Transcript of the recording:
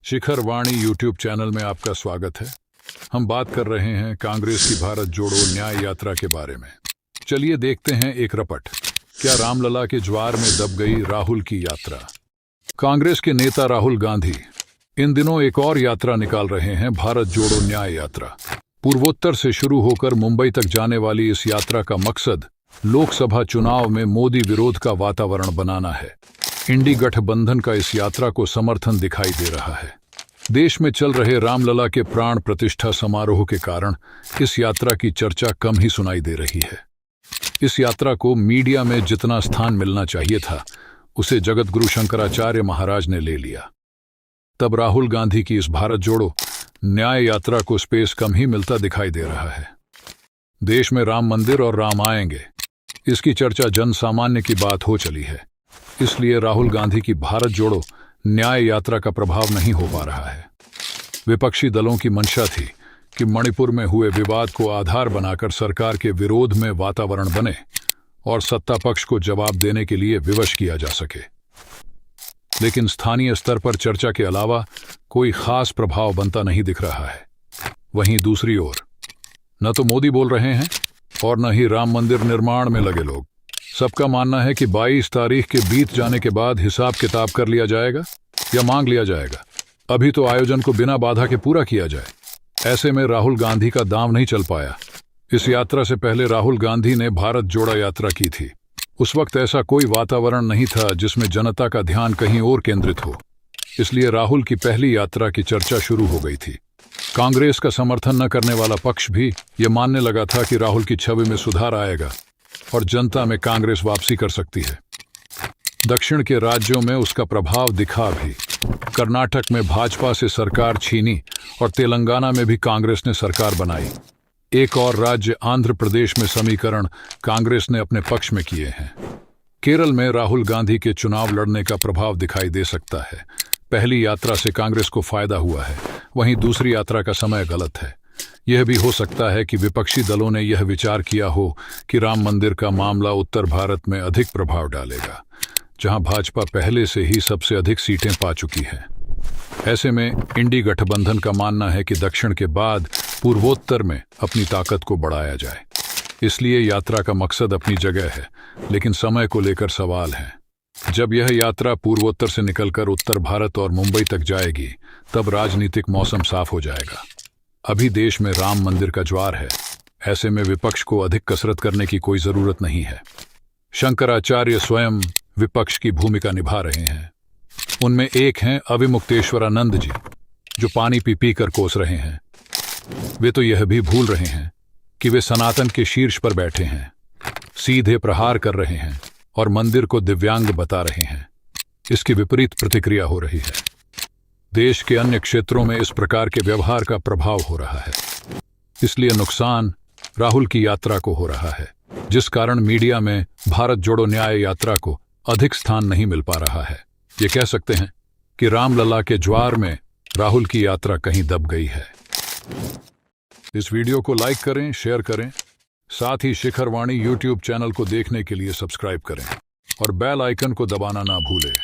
शिखर वाणी YouTube channel में आपका स्वागत है। हम बात कर रहे हैं कांग्रेस की भारत जोड़ो न्याय यात्रा के बारे में। चलिए देखते हैं एक रपट। क्या रामलला के ज्वार में दब गई राहुल की यात्रा? कांग्रेस के नेता राहुल गांधी इन दिनों एक और यात्रा निकाल रहे हैं, भारत जोड़ो न्याय यात्रा। पूर्वोत्तर से शुरू होकर मुंबई तक जाने वाली इस यात्रा का मकसद लोकसभा चुनाव में मोदी विरोध का वातावरण बनाना है। इंडी गठबंधन का इस यात्रा को समर्थन दिखाई दे रहा है। देश में चल रहे रामलला के प्राण प्रतिष्ठा समारोह के कारण इस यात्रा की चर्चा कम ही सुनाई दे रही है। इस यात्रा को मीडिया में जितना स्थान मिलना चाहिए था, उसे जगतगुरु शंकराचार्य महाराज ने ले लिया। तब राहुल गांधी की इस भारत जोड़ो न्याय यात्रा को स्पेस कम ही मिलता दिखाई दे रहा है। देश में राम मंदिर और राम आएंगे, इसकी चर्चा जन सामान्य की बात हो चली है। इसलिए राहुल गांधी की भारत जोड़ो न्याय यात्रा का प्रभाव नहीं हो पा रहा है। विपक्षी दलों की मंशा थी कि मणिपुर में हुए विवाद को आधार बनाकर सरकार के विरोध में वातावरण बने और सत्ता पक्ष को जवाब देने के लिए विवश किया जा सके। लेकिन स्थानीय स्तर पर चर्चा के अलावा कोई खास प्रभाव बनता नहीं दिख रहा है। वहीं दूसरी ओर न तो मोदी बोल रहे हैं और न ही राम मंदिर निर्माण में लगे लोग। सबका मानना है कि 22 तारीख के बीत जाने के बाद हिसाब किताब कर लिया जाएगा या मांग लिया जाएगा। अभी तो आयोजन को बिना बाधा के पूरा किया जाए। ऐसे में राहुल गांधी का दांव नहीं चल पाया। इस यात्रा से पहले राहुल गांधी ने भारत जोड़ा यात्रा की थी। उस वक्त ऐसा कोई वातावरण नहीं था जिसमें जनता का ध्यान कहीं और केंद्रित हो। इसलिए राहुल की पहली यात्रा की चर्चा शुरू हो गई थी। कांग्रेस का समर्थन न करने वाला पक्ष भी ये मानने लगा था कि राहुल की छवि में सुधार आएगा और जनता में कांग्रेस वापसी कर सकती है। दक्षिण के राज्यों में उसका प्रभाव दिखा भी। कर्नाटक में भाजपा से सरकार छीनी और तेलंगाना में भी कांग्रेस ने सरकार बनाई। एक और राज्य आंध्र प्रदेश में समीकरण कांग्रेस ने अपने पक्ष में किए हैं। केरल में राहुल गांधी के चुनाव लड़ने का प्रभाव दिखाई दे सकता है। पहली यात्रा से कांग्रेस को फायदा हुआ है, वहीं दूसरी यात्रा का समय गलत है। यह भी हो सकता है कि विपक्षी दलों ने यह विचार किया हो कि राम मंदिर का मामला उत्तर भारत में अधिक प्रभाव डालेगा, जहां भाजपा पहले से ही सबसे अधिक सीटें पा चुकी है। ऐसे में इंडी गठबंधन का मानना है कि दक्षिण के बाद पूर्वोत्तर में अपनी ताकत को बढ़ाया जाए। इसलिए यात्रा का मकसद अपनी जगह है, लेकिन समय को लेकर सवाल है। जब यह यात्रा पूर्वोत्तर से निकलकर उत्तर भारत और मुंबई तक जाएगी, तब राजनीतिक मौसम साफ हो जाएगा। अभी देश में राम मंदिर का ज्वार है। ऐसे में विपक्ष को अधिक कसरत करने की कोई जरूरत नहीं है। शंकराचार्य स्वयं विपक्ष की भूमिका निभा रहे हैं। उनमें एक हैं अविमुक्तेश्वरानंद जी, जो पानी पी पी कर कोस रहे हैं। वे तो यह भी भूल रहे हैं कि वे सनातन के शीर्ष पर बैठे हैं, सीधे प्रहार कर रहे हैं और मंदिर को दिव्यांग बता रहे हैं। इसकी विपरीत प्रतिक्रिया हो रही है। देश के अन्य क्षेत्रों में इस प्रकार के व्यवहार का प्रभाव हो रहा है। इसलिए नुकसान राहुल की यात्रा को हो रहा है, जिस कारण मीडिया में भारत जोड़ो न्याय यात्रा को अधिक स्थान नहीं मिल पा रहा है। ये कह सकते हैं कि रामलला के ज्वार में राहुल की यात्रा कहीं दब गई है। इस वीडियो को लाइक करें, शेयर करें, साथ ही शिखर वाणी यूट्यूब चैनल को देखने के लिए सब्सक्राइब करें और बेल आइकन को दबाना ना भूलें।